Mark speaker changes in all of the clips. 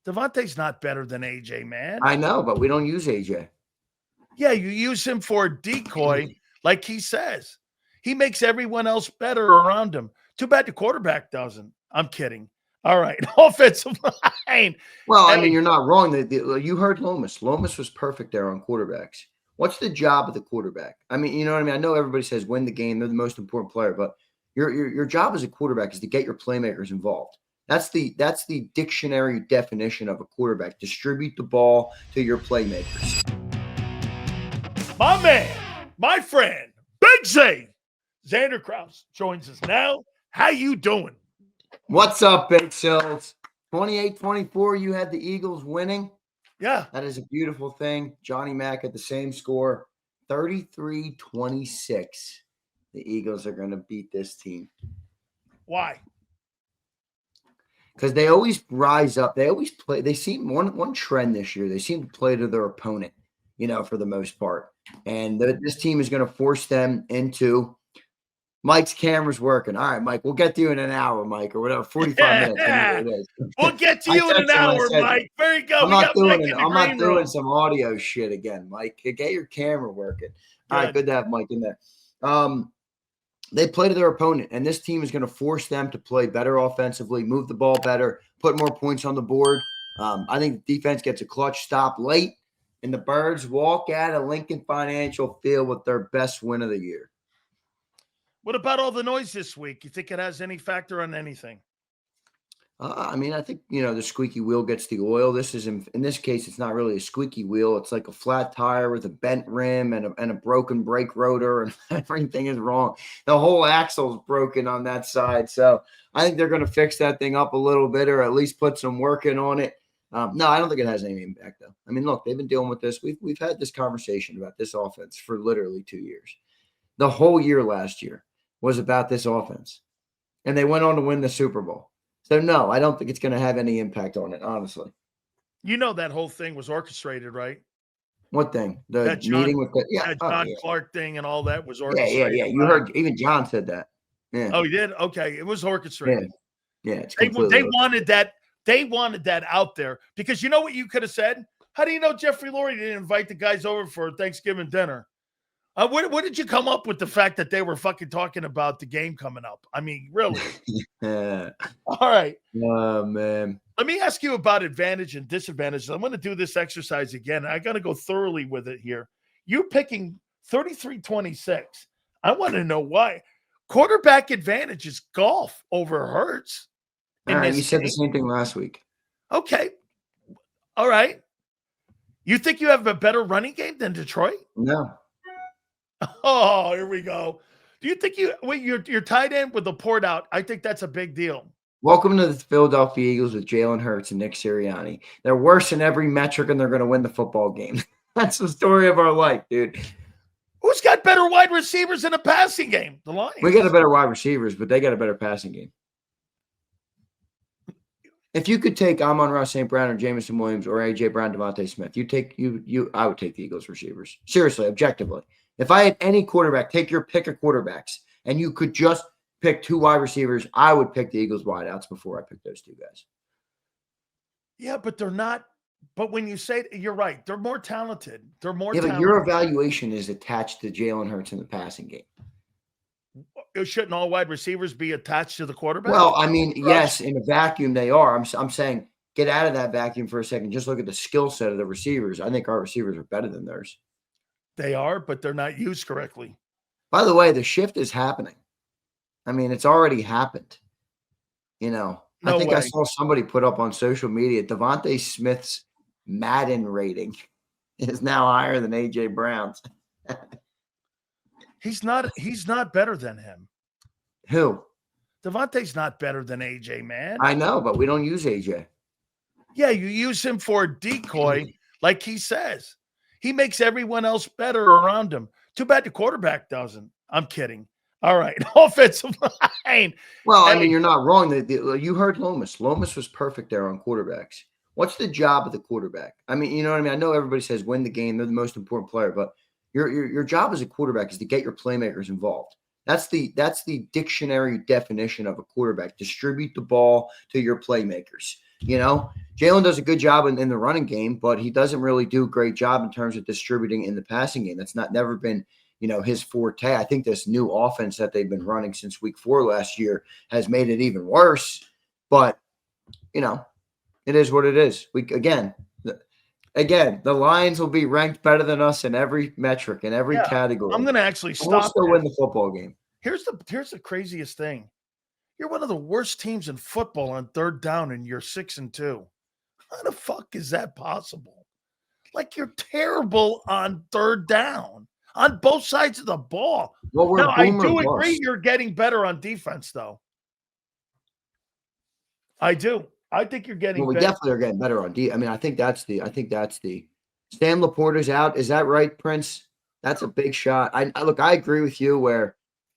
Speaker 1: Devontae's not better than AJ, man.
Speaker 2: I know, but we don't use AJ.
Speaker 1: Yeah, you use him for a decoy, like he says. He makes everyone else better around him. Too bad the quarterback doesn't. I'm kidding. All right, offensive line.
Speaker 2: Well, I mean, you're not wrong. You heard Lomas. Lomas was perfect there on quarterbacks. What's the job of the quarterback? I mean, you know what I mean? I know everybody says win the game. They're the most important player, but your job as a quarterback is to get your playmakers involved. That's the dictionary definition of a quarterback. Distribute the ball to your playmakers.
Speaker 1: My man, my friend, Big Z, Zander Krause joins us now. How you doing?
Speaker 2: What's up, Big Silz? 28-24, you had the Eagles winning.
Speaker 1: Yeah.
Speaker 2: That is a beautiful thing. Johnny Mack at the same score, 33-26. The Eagles are going to beat this team.
Speaker 1: Why?
Speaker 2: Because they always rise up. They always play. They seem one trend this year. They seem to play to their opponent, for the most part. And this team is going to force them into Mike's camera's working. All right, Mike, we'll get to you in an hour, Mike, or whatever, 45 minutes.
Speaker 1: We'll get to you in an hour, Mike. There you go.
Speaker 2: I'm not doing some audio shit again, Mike. Get your camera working. All right, good to have Mike in there. They play to their opponent, and this team is going to force them to play better offensively, move the ball better, put more points on the board. I think the defense gets a clutch stop late, and the Birds walk out of Lincoln Financial Field with their best win of the year.
Speaker 1: What about all the noise this week? You think it has any factor on anything?
Speaker 2: I mean, I think, the squeaky wheel gets the oil. This is, in this case, it's not really a squeaky wheel. It's like a flat tire with a bent rim and a broken brake rotor, and everything is wrong. The whole axle's broken on that side. So I think they're going to fix that thing up a little bit, or at least put some work in on it. No, I don't think it has any impact, though. I mean, look, they've been dealing with this. We've had this conversation about this offense for literally 2 years. The whole year last year was about this offense, and they went on to win the Super Bowl. So, no, I don't think it's going to have any impact on it, honestly.
Speaker 1: That whole thing was orchestrated, right?
Speaker 2: What thing? The meeting with the
Speaker 1: John Clark thing and all that was orchestrated.
Speaker 2: Yeah. You heard even John said that. Yeah.
Speaker 1: Oh, he did? Okay. It was orchestrated.
Speaker 2: Yeah. It's
Speaker 1: they wanted that. They wanted that out there because you know what you could have said? How do you know Jeffrey Lurie didn't invite the guys over for Thanksgiving dinner? What did you come up with the fact that they were fucking talking about the game coming up? I mean, really?
Speaker 2: Yeah.
Speaker 1: All right.
Speaker 2: Oh, man.
Speaker 1: Let me ask you about advantage and disadvantage. I'm going to do this exercise again. I got to go thoroughly with it here. You're picking 33-26. I want to know why. Quarterback advantage is Goff over Hurts.
Speaker 2: All right. You said the same thing last week.
Speaker 1: Okay. All right. You think you have a better running game than Detroit?
Speaker 2: No.
Speaker 1: Oh, here we go. Do you think you're tied in with the port out? I think that's a big deal.
Speaker 2: Welcome to the Philadelphia Eagles with Jalen Hurts and Nick Sirianni. They're worse in every metric, and they're going to win the football game. That's the story of our life, dude.
Speaker 1: Who's got better wide receivers in a passing game? The Lions.
Speaker 2: We got a better wide receivers, but they got a better passing game. If you could take Amon-Ra St. Brown or Jamison Williams or A.J. Brown, Devontae Smith, I would take the Eagles receivers. Seriously, objectively. If I had any quarterback, take your pick of quarterbacks, and you could just pick two wide receivers, I would pick the Eagles wideouts before I pick those two guys.
Speaker 1: Yeah, but they're not. But when you say you're right, they're more talented. They're more
Speaker 2: talented. But your evaluation is attached to Jalen Hurts in the passing game.
Speaker 1: Shouldn't all wide receivers be attached to the quarterback?
Speaker 2: Well, I mean, yes, in a vacuum they are. I'm saying get out of that vacuum for a second. Just look at the skill set of the receivers. I think our receivers are better than theirs.
Speaker 1: They are, but they're not used correctly.
Speaker 2: By the way, the shift is happening. I mean, it's already happened. I think I saw somebody put up on social media, Devontae Smith's Madden rating is now higher than A.J. Brown's.
Speaker 1: He's not better than him.
Speaker 2: Who?
Speaker 1: Devontae's not better than AJ, man.
Speaker 2: I know, but we don't use AJ.
Speaker 1: Yeah, you use him for a decoy, like he says. He makes everyone else better around him. Too bad the quarterback doesn't. I'm kidding. All right, offensive line.
Speaker 2: Well, I mean, you're not wrong. You heard Lomas. Lomas was perfect there on quarterbacks. What's the job of the quarterback? I mean, you know what I mean? I know everybody says win the game. They're the most important player, but your job as a quarterback is to get your playmakers involved. That's the dictionary definition of a quarterback. Distribute the ball to your playmakers. Jalen does a good job in the running game, but he doesn't really do a great job in terms of distributing in the passing game. That's never been, his forte. I think this new offense that they've been running since week 4 last year has made it even worse. But, it is what it is. Again, the Lions will be ranked better than us in every metric, in every category.
Speaker 1: I'm going to actually stop.
Speaker 2: We'll still win the football game.
Speaker 1: Here's the craziest thing. You're one of the worst teams in football on third down, and you're 6-2. How the fuck is that possible? Like, you're terrible on third down on both sides of the ball.
Speaker 2: Well,
Speaker 1: now, I do agree you're getting better on defense, though. I do. I think you're getting better.
Speaker 2: We definitely are getting better on D. I mean, I think that's the Sam Laporta's out. Is that right, Prince? That's a big shot. I agree with you where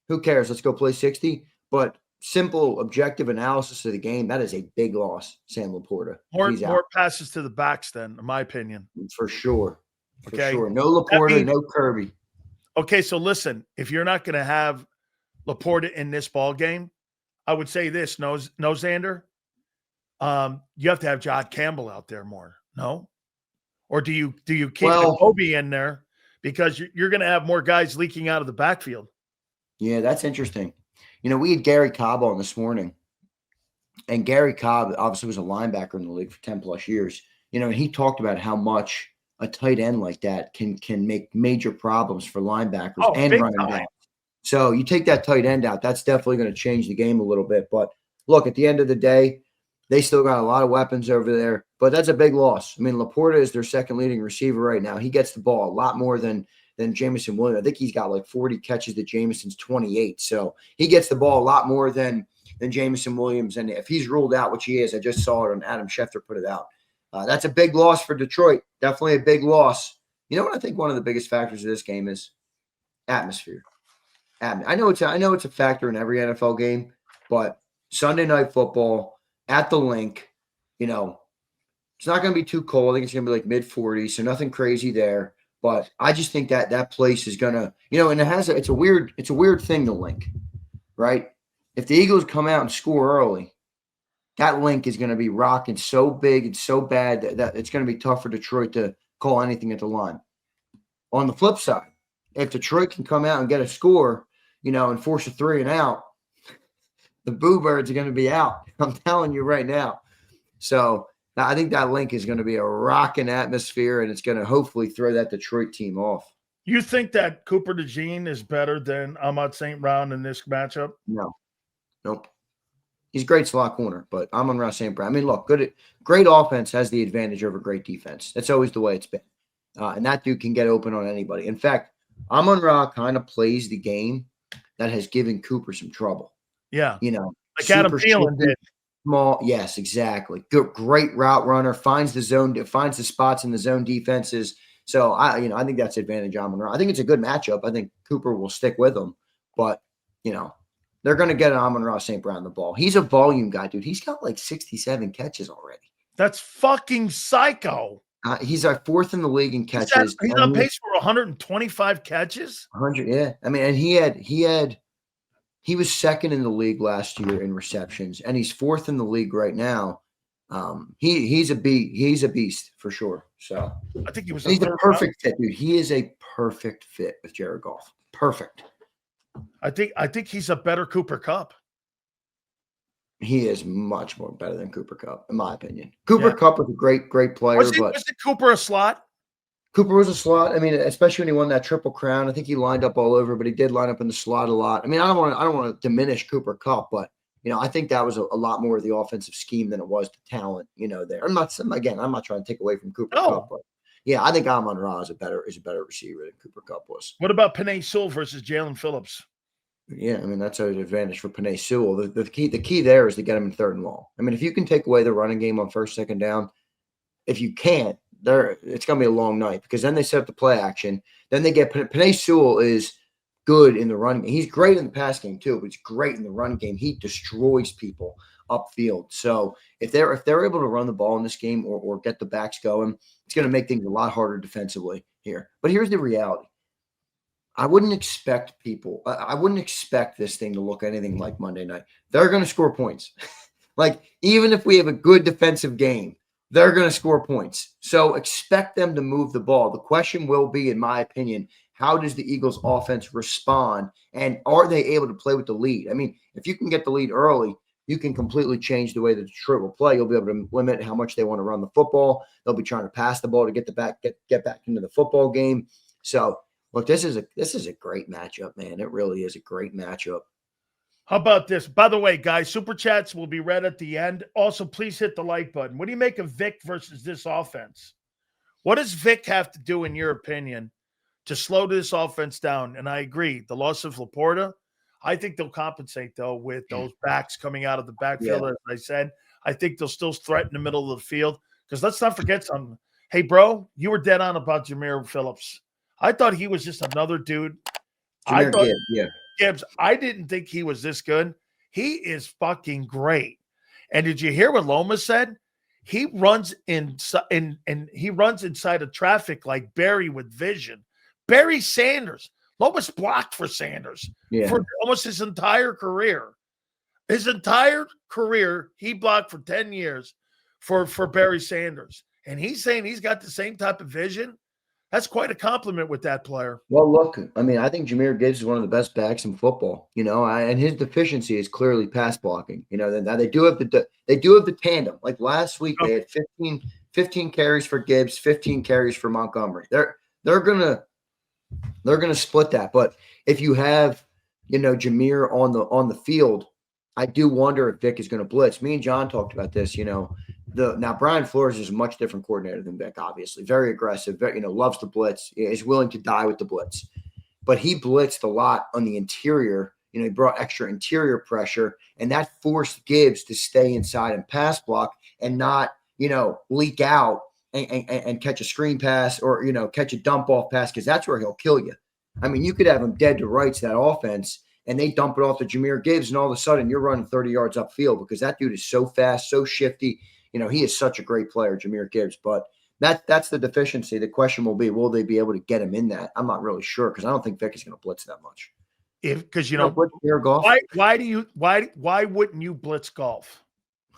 Speaker 2: who cares? Let's go play 60. But simple objective analysis of the game, that is a big loss, Sam Laporta.
Speaker 1: More passes to the backs then, in my opinion.
Speaker 2: For sure.
Speaker 1: Okay.
Speaker 2: For sure. No Laporta, no Kirby.
Speaker 1: Okay, so listen, if you're not going to have Laporta in this ball game, I would say this, no Zander. You have to have John Campbell out there more, no? Or do you keep Kobe in there because you're going to have more guys leaking out of the backfield?
Speaker 2: Yeah, that's interesting. We had Gary Cobb on this morning, and Gary Cobb obviously was a linebacker in the league for 10 plus years. And he talked about how much a tight end like that can make major problems for linebackers and running backs. So you take that tight end out, that's definitely going to change the game a little bit. But look, at the end of the day, they still got a lot of weapons over there, but that's a big loss. I mean, Laporta is their second leading receiver right now. He gets the ball a lot more than Jameson Williams. I think he's got like 40 catches to Jameson's 28. So he gets the ball a lot more than Jameson Williams. And if he's ruled out, which he is, I just saw it on Adam Schefter put it out. That's a big loss for Detroit. Definitely a big loss. You know what I think one of the biggest factors of this game is? Atmosphere. I know it's a factor in every NFL game, but Sunday Night Football at the Link, it's not going to be too cold. I think it's going to be like mid-40s, so nothing crazy there. But I just think that place is going to, and it's a weird thing, the Link, right? If the Eagles come out and score early, that Link is going to be rocking so big and so bad that it's going to be tough for Detroit to call anything at the line. On the flip side, if Detroit can come out and get a score, and force a 3 and out, the Boo Birds are going to be out. I'm telling you right now. So I think that Link is going to be a rocking atmosphere, and it's going to hopefully throw that Detroit team off.
Speaker 1: You think that Cooper DeJean is better than Ahmad St. Brown in this matchup?
Speaker 2: No. Nope. He's a great slot corner, but Amon-Ra St. Brown. I mean, look, great offense has the advantage over great defense. That's always the way it's been. And that dude can get open on anybody. In fact, Amon-Ra kind of plays the game that has given Cooper some trouble.
Speaker 1: Yeah.
Speaker 2: Like
Speaker 1: Adam Thielen did.
Speaker 2: Small. Yes, exactly. Good, great route runner, finds the spots in the zone defenses. So I think that's advantage Amon-Ra. I think it's a good matchup. I think Cooper will stick with him, but they're going to get Amon-Ra St. Brown the ball. He's a volume guy, dude. He's got like 67 catches already.
Speaker 1: That's fucking psycho.
Speaker 2: He's our 4th in the league in catches.
Speaker 1: He's on pace for 125 catches.
Speaker 2: 100, yeah. I mean, and he was 2nd in the league last year in receptions, and he's 4th in the league right now. He's a beast for sure. So
Speaker 1: I think he's
Speaker 2: a perfect fit, dude. He is a perfect fit with Jared Goff. Perfect.
Speaker 1: I think he's a better Cooper Kupp.
Speaker 2: He is much more better than Cooper Kupp, in my opinion. Cooper Kupp was a great player. Was
Speaker 1: Cooper a slot?
Speaker 2: Cooper was a slot. I mean, especially when he won that Triple Crown. I think he lined up all over, but he did line up in the slot a lot. I mean, I don't want to diminish Cooper Kupp, but I think that was a lot more of the offensive scheme than it was the talent. There. I'm not trying to take away from Cooper Kupp, but yeah, I think Amon-Ra is a better receiver than Cooper Kupp was.
Speaker 1: What about Penei Sewell versus Jalen Phillips?
Speaker 2: Yeah, I mean, that's an advantage for Penei Sewell. The key there is to get him in 3rd and long. I mean, if you can take away the running game on 1st, 2nd down, if you can't, it's going to be a long night because then they set up the play action. Then they get Penei Sewell is good in the running game. He's great in the pass game too, but he's great in the run game. He destroys people upfield. So if they're able to run the ball in this game or get the backs going, it's going to make things a lot harder defensively here. But here's the reality. I wouldn't expect this thing to look anything like Monday night. They're going to score points. Like, even if we have a good defensive game, they're going to score points. So expect them to move the ball. The question will be, in my opinion, how does the Eagles offense respond? And are they able to play with the lead? I mean, if you can get the lead early, you can completely change the way that Detroit will play. You'll be able to limit how much they want to run the football. They'll be trying to pass the ball to get back into the football game. So look, this is a great matchup, man. It really is a great matchup.
Speaker 1: How about this? By the way, guys, super chats will be read at the end. Also, please hit the like button. What do you make of Vic versus this offense? What does Vic have to do, in your opinion, to slow this offense down? And I agree, the loss of Laporta, I think they'll compensate, though, with those backs coming out of the backfield. Yeah. As I said, I think they'll still threaten the middle of the field. Because let's not forget something. Hey, bro, you were dead on about Jameer Phillips. I thought he was just another dude. Gibbs, I didn't think he was this good. He is fucking great. And did you hear what Loma said? He runs he runs inside of traffic like Barry with vision. Barry Sanders. Lomas blocked for Sanders for almost his entire career. His entire career, he blocked for 10 years for Barry Sanders. And he's saying he's got the same type of vision. That's quite a compliment with that player.
Speaker 2: Well, look, I mean, I think Jahmyr Gibbs is one of the best backs in football, and his deficiency is clearly pass blocking. Now they do have the tandem. Like last week, they had 15 carries for Gibbs, 15 carries for Montgomery. They're gonna split that. But if you have, Jahmyr on the field, I do wonder if Vic is going to blitz. Me and John talked about this, Now Brian Flores is a much different coordinator than Vic, obviously. Very aggressive, loves the blitz, is willing to die with the blitz. But he blitzed a lot on the interior. He brought extra interior pressure, and that forced Gibbs to stay inside and pass block and not, leak out and catch a screen pass or, catch a dump off pass, because that's where he'll kill you. I mean, you could have him dead to rights, that offense, and they dump it off to Jahmyr Gibbs, and all of a sudden you're running 30 yards upfield because that dude is so fast, so shifty. He is such a great player, Jahmyr Gibbs, but that's the deficiency. The question will be, will they be able to get him in that? I'm not really sure because I don't think Vic is going to blitz that much.
Speaker 1: Because
Speaker 2: Goff.
Speaker 1: Why wouldn't you blitz Goff?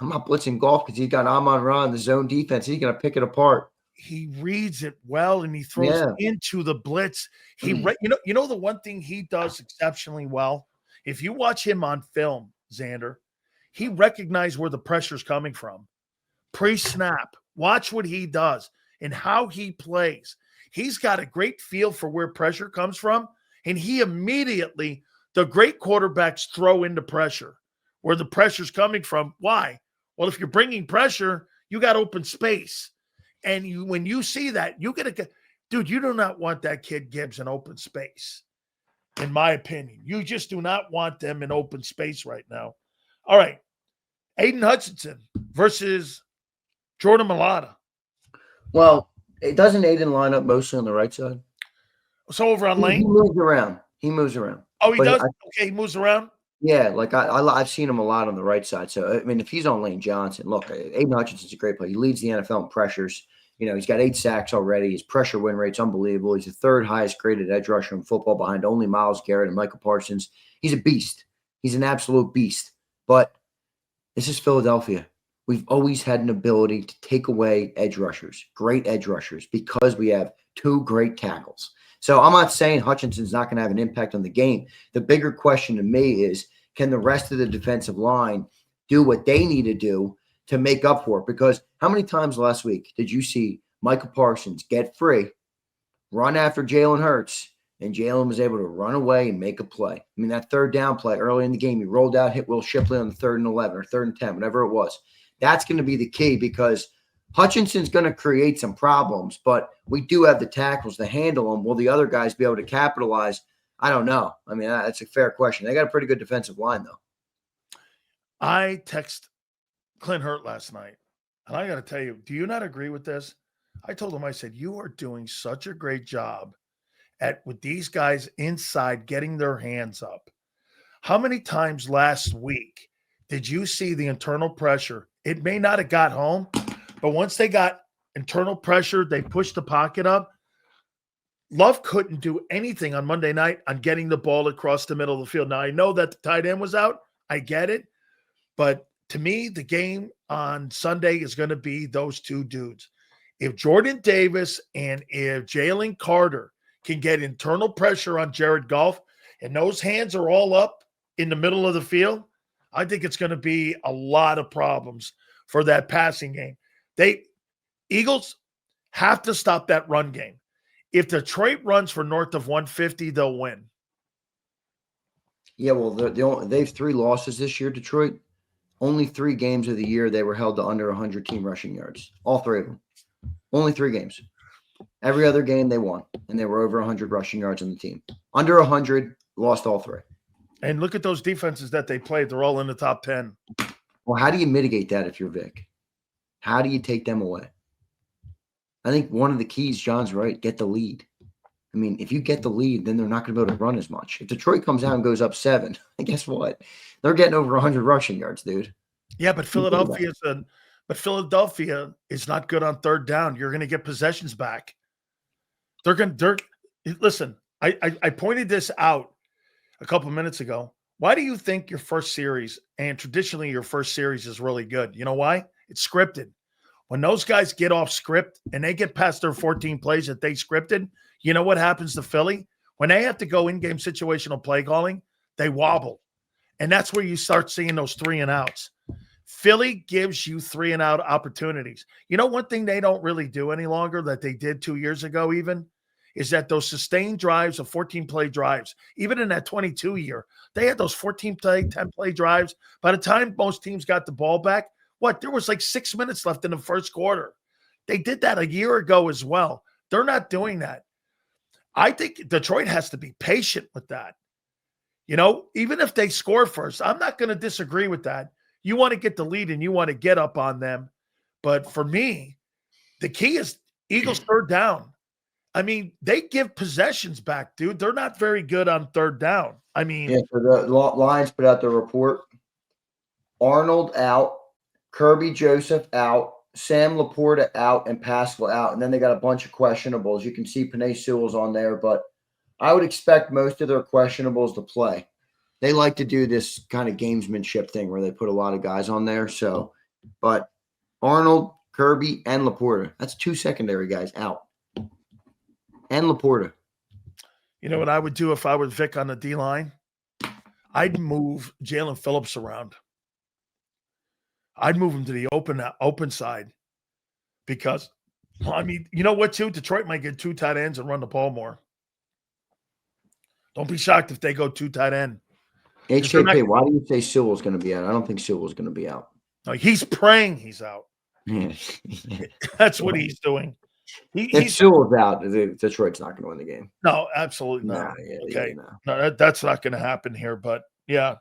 Speaker 2: I'm not blitzing Goff because he's got Amon-Ra in the zone defense. He's going to pick it apart.
Speaker 1: He reads it well and he throws into the blitz. The one thing he does exceptionally well. If you watch him on film, Zander, he recognizes where the pressure's coming from. Pre-snap, watch what he does and how he plays. He's got a great feel for where pressure comes from, and he immediately, the great quarterbacks throw into pressure, where the pressure's coming from. Why? Well, if you're bringing pressure, you got open space. And when you see that, you do not want that kid Gibbs in open space, in my opinion. You just do not want them in open space right now. All right, Aiden Hutchinson versus Jordan Mailata.
Speaker 2: Well, doesn't Aiden line up mostly on the right side?
Speaker 1: So over on Lane?
Speaker 2: He moves around.
Speaker 1: Oh, he does? Okay, he moves around?
Speaker 2: Yeah, like I've seen him a lot on the right side. So, I mean, if he's on Lane Johnson, look, Aiden Hutchinson's a great player. He leads the NFL in pressures. He's got 8 sacks already. His pressure win rate's unbelievable. He's the 3rd highest graded edge rusher in football behind only Myles Garrett and Michael Parsons. He's a beast. He's an absolute beast. But this is Philadelphia. We've always had an ability to take away edge rushers, great edge rushers, because we have 2 great tackles. So I'm not saying Hutchinson's not going to have an impact on the game. The bigger question to me is, can the rest of the defensive line do what they need to do to make up for it? Because how many times last week did you see Michael Parsons get free, run after Jalen Hurts, and Jalen was able to run away and make a play? I mean, that 3rd down play early in the game, he rolled out, hit Will Shipley on the 3rd and 11 or 3rd and 10, whatever it was. That's going to be the key, because Hutchinson's going to create some problems, but we do have the tackles to handle them. Will the other guys be able to capitalize? I don't know. I mean, that's a fair question. They got a pretty good defensive line, though.
Speaker 1: I text Clint Hurt last night, and I got to tell you, do you not agree with this? I told him, I said, you are doing such a great job with these guys inside getting their hands up. How many times last week did you see the internal pressure? It may not have got home, but once they got internal pressure, they pushed the pocket up. Love couldn't do anything on Monday night on getting the ball across the middle of the field. Now, I know that the tight end was out. I get it. But to me, the game on Sunday is going to be those two dudes. If Jordan Davis and if Jalen Carter can get internal pressure on Jared Goff and those hands are all up in the middle of the field, I think it's going to be a lot of problems for that passing game. Eagles have to stop that run game. If Detroit runs for north of 150, they'll win.
Speaker 2: Yeah, well, they've 3 losses this year, Detroit. Only 3 games of the year they were held to under 100 team rushing yards. All 3 of them. Only 3 games. Every other game they won, and they were over 100 rushing yards on the team. Under 100, lost all 3.
Speaker 1: And look at those defenses that they played. They're all in the top 10.
Speaker 2: Well, how do you mitigate that if you're Vic? How do you take them away? I think one of the keys, John's right, get the lead. I mean, if you get the lead, then they're not going to be able to run as much. If Detroit comes out and goes up 7, guess what? They're getting over 100 rushing yards, dude.
Speaker 1: Yeah, but Philadelphia is not good on third down. You're going to get possessions back. Listen, I pointed this out a couple of minutes ago. Why do you think your first series, and traditionally your first series is really good? You know why? It's scripted. When those guys get off script and they get past their 14 plays that they scripted, you know what happens to Philly? When they have to go in-game situational play calling, they wobble. And that's where you start seeing those 3 and outs. Philly gives you 3 and out opportunities. You know, one thing they don't really do any longer that they did 2 years ago even is that those sustained drives of 14-play drives, even in that 22 year, they had those 14-play, 10-play drives. By the time most teams got the ball back, there was like 6 minutes left in the first quarter. They did that a year ago as well. They're not doing that. I think Detroit has to be patient with that. You know, even if they score first, I'm not going to disagree with that. You want to get the lead and you want to get up on them. But for me, the key is Eagles third down. I mean, they give possessions back, dude. They're not very good on third down. I mean,
Speaker 2: yeah, so the Lions put out the report. Arnold out, Kirby Joseph out, Sam Laporta out, and Pascal out. And then they got a bunch of questionables. You can see Penei Sewell's on there, but I would expect most of their questionables to play. They like to do this kind of gamesmanship thing where they put a lot of guys on there. So, but Arnold, Kirby, and Laporta, that's 2 secondary guys out. And Laporta.
Speaker 1: You know what I would do if I was Vic on the D-line? I'd move Jalen Phillips around. I'd move him to the open side because, I mean, you know what, too? Detroit might get 2 tight ends and run the ball more. Don't be shocked if they go 2 tight end.
Speaker 2: HKP, why do you say Sewell's going to be out? I don't think Sewell's going to be out.
Speaker 1: No, he's praying he's out. That's what he's doing.
Speaker 2: If Sewell's out, Detroit's not going to win the game.
Speaker 1: No, absolutely not.
Speaker 2: Okay.
Speaker 1: No, that's not going to happen here. But, yeah.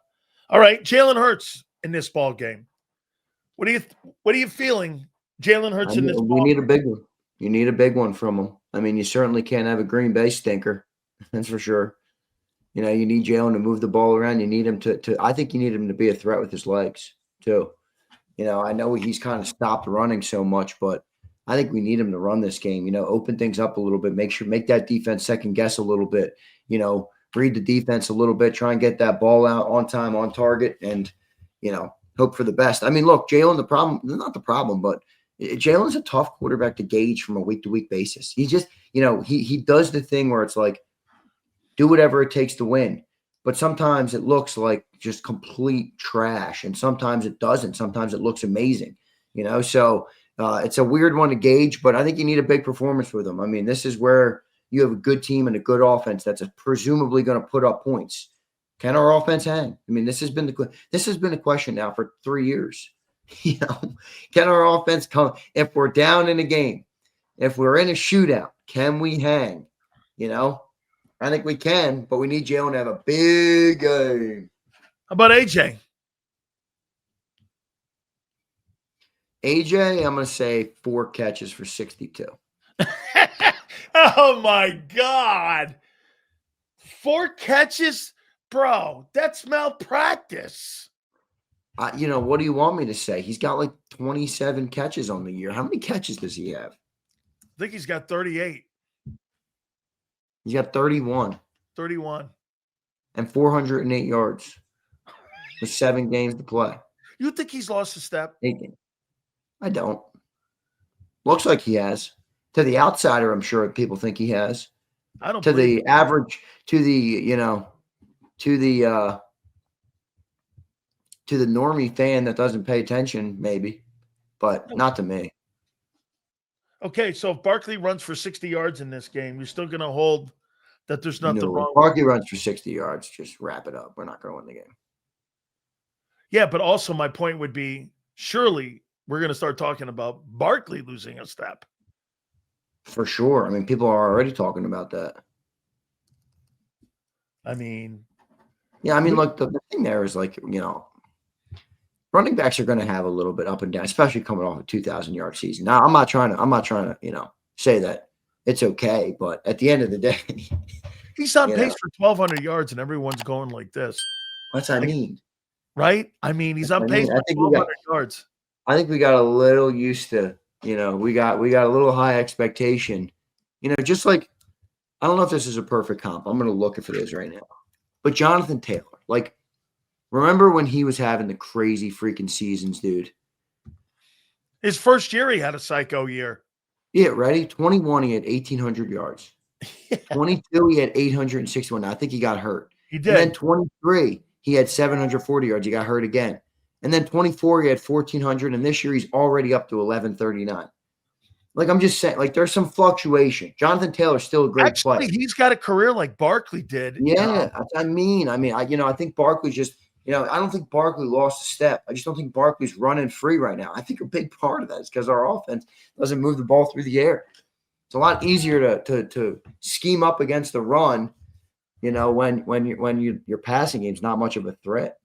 Speaker 1: All right, Jalen Hurts in this ball game. What are you feeling, Jalen Hurts in this ball game?
Speaker 2: We need a big one. You need a big one from him. I mean, you certainly can't have a Green Bay stinker. That's for sure. You know, you need Jalen to move the ball around. You need him to I think you need him to be a threat with his legs, too. You know, I know he's kind of stopped running so much, but I think we need him to run this game, you know, open things up a little bit, make that defense second guess a little bit, you know, read the defense a little bit, try and get that ball out on time, on target, and, you know, hope for the best. I mean, look, Jalen, not the problem, but Jalen's a tough quarterback to gauge from a week-to-week basis. He just, you know, he does the thing where it's like, do whatever it takes to win. But sometimes it looks like just complete trash, and sometimes it doesn't. Sometimes it looks amazing, you know. So it's a weird one to gauge, but I think you need a big performance with him. I mean, this is where you have a good team and a good offense that's presumably going to put up points. Can our offense hang? I mean, this has been a question now for 3 years. You know, can our offense come if we're down in a game, if we're in a shootout? Can we hang? You know. I think we can, but we need Jalen to have a big game.
Speaker 1: How about AJ?
Speaker 2: AJ, I'm going to say 4 catches for 62.
Speaker 1: Oh, my God. 4 catches? Bro, that's malpractice.
Speaker 2: You know, what do you want me to say? He's got like 27 catches on the year. How many catches does he have?
Speaker 1: I think he's got 38.
Speaker 2: He's got 31.
Speaker 1: 31.
Speaker 2: And 408 yards with 7 games to play.
Speaker 1: You think he's lost a step?
Speaker 2: I don't. Looks like he has. To the outsider, I'm sure people think he has.
Speaker 1: I don't.
Speaker 2: To the average, to the normie fan that doesn't pay attention, maybe, but not to me.
Speaker 1: Okay, so if Barkley runs for 60 yards in this game, you're still going to hold that there's nothing wrong.
Speaker 2: If Barkley runs for 60 yards, just wrap it up. We're not going to win the game.
Speaker 1: Yeah, but also my point would be, surely we're going to start talking about Barkley losing a step.
Speaker 2: For sure. I mean, people are already talking about that.
Speaker 1: I mean,
Speaker 2: yeah, I mean, look, the thing there is like, running backs are going to have a little bit up and down, especially coming off a 2,000-yard season. Now, I'm not trying to, say that it's okay, but at the end of the day,
Speaker 1: he's on pace for 1,200 yards, and everyone's going like this.
Speaker 2: What's I mean?
Speaker 1: Right? I mean, he's on pace for 1,200 yards.
Speaker 2: I think we got a little used to, we got a little high expectation. Just like, I don't know if this is a perfect comp. I'm going to look if it is right now. But Jonathan Taylor, like, remember when he was having the crazy freaking seasons, dude?
Speaker 1: His first year, he had a psycho year.
Speaker 2: Yeah, ready? 21, he had 1,800 yards. Yeah. 22, he had 861. I think he got hurt.
Speaker 1: He did.
Speaker 2: And then 23, he had 740 yards. He got hurt again. And then 24, he had 1,400. And this year, he's already up to 1,139. Like, I'm just saying, like, there's some fluctuation. Jonathan Taylor's still a great player.
Speaker 1: Actually, he's got a career like Barkley did.
Speaker 2: Yeah, I think Barkley's just, I don't think Barkley lost a step. I just don't think Barkley's running free right now. I think a big part of that is because our offense doesn't move the ball through the air. It's a lot easier to scheme up against the run, when your passing game's not much of a threat.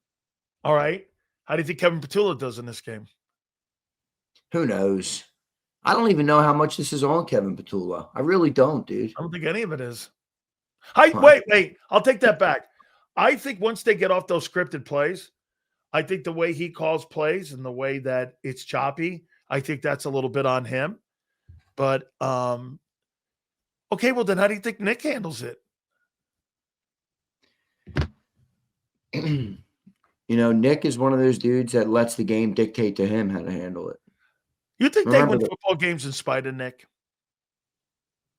Speaker 1: All right. How do you think Kevin Patullo does in this game?
Speaker 2: Who knows? I don't even know how much this is on Kevin Patullo. I really don't, dude.
Speaker 1: I don't think any of it is. Wait. I'll take that back. I think once they get off those scripted plays, I think the way he calls plays and the way that it's choppy, I think that's a little bit on him. But, okay, well, then how do you think Nick handles it?
Speaker 2: Nick is one of those dudes that lets the game dictate to him how to handle it.
Speaker 1: You think they win football games in spite of Nick?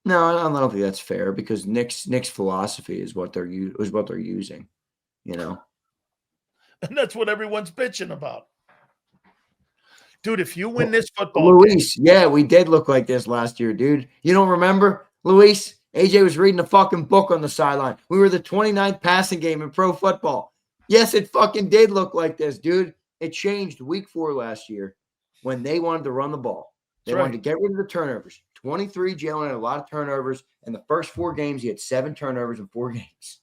Speaker 2: No, I don't think that's fair because Nick's philosophy is what they're using, And
Speaker 1: that's what everyone's bitching about. Dude, if you win this football
Speaker 2: Luis, we did look like this last year, dude. You don't remember? Luis, AJ was reading a fucking book on the sideline. We were the 29th passing game in pro football. Yes, it fucking did look like this, dude. It changed week 4 last year when they wanted to run the ball. They wanted to get rid of the turnovers. 23, Jalen had a lot of turnovers. In the first 4 games, he had 7 turnovers in 4 games.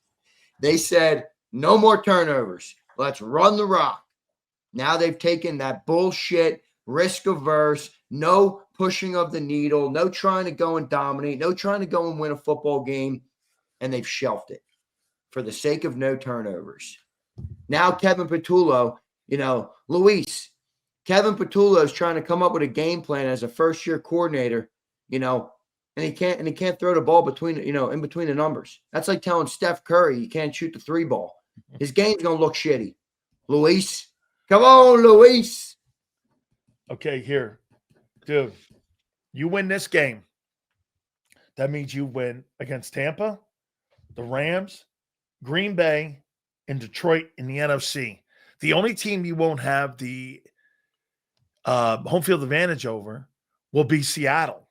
Speaker 2: They said, no more turnovers. Let's run the rock. Now they've taken that bullshit, risk-averse, no pushing of the needle, no trying to go and dominate, no trying to go and win a football game, and they've shelved it for the sake of no turnovers. Now Kevin Patullo, Luis, Kevin Patullo is trying to come up with a game plan as a first-year coordinator, and he can't throw the ball in between the numbers. That's like telling Steph Curry he can't shoot the 3 ball. His game's gonna look shitty. Luis, come on, Luis.
Speaker 1: Okay, here, dude. You win this game. That means you win against Tampa, the Rams, Green Bay, and Detroit in the NFC. The only team you won't have the home field advantage over will be Seattle.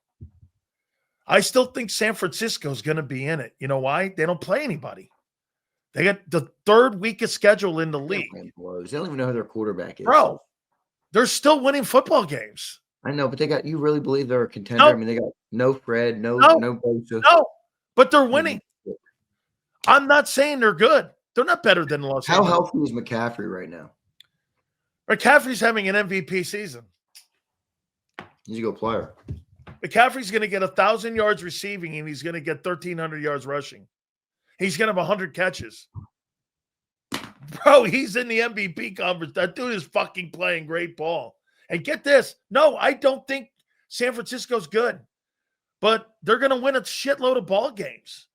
Speaker 1: I still think San Francisco is going to be in it. You know why? They don't play anybody. They got the 3rd weakest schedule in the league.
Speaker 2: They don't even know who their quarterback is.
Speaker 1: Bro, they're still winning football games.
Speaker 2: I know, but you really believe they're a contender?
Speaker 1: No.
Speaker 2: I mean, they got no Fred, no Bosa.
Speaker 1: No, but they're winning. I'm not saying they're good. They're not better than Los Angeles.
Speaker 2: How healthy is McCaffrey right now?
Speaker 1: McCaffrey's having an MVP season.
Speaker 2: He's a good player.
Speaker 1: McCaffrey's going to get 1,000 yards receiving, and he's going to get 1,300 yards rushing. He's going to have 100 catches. Bro, he's in the MVP conference. That dude is fucking playing great ball. And get this. No, I don't think San Francisco's good. But they're going to win a shitload of ball games.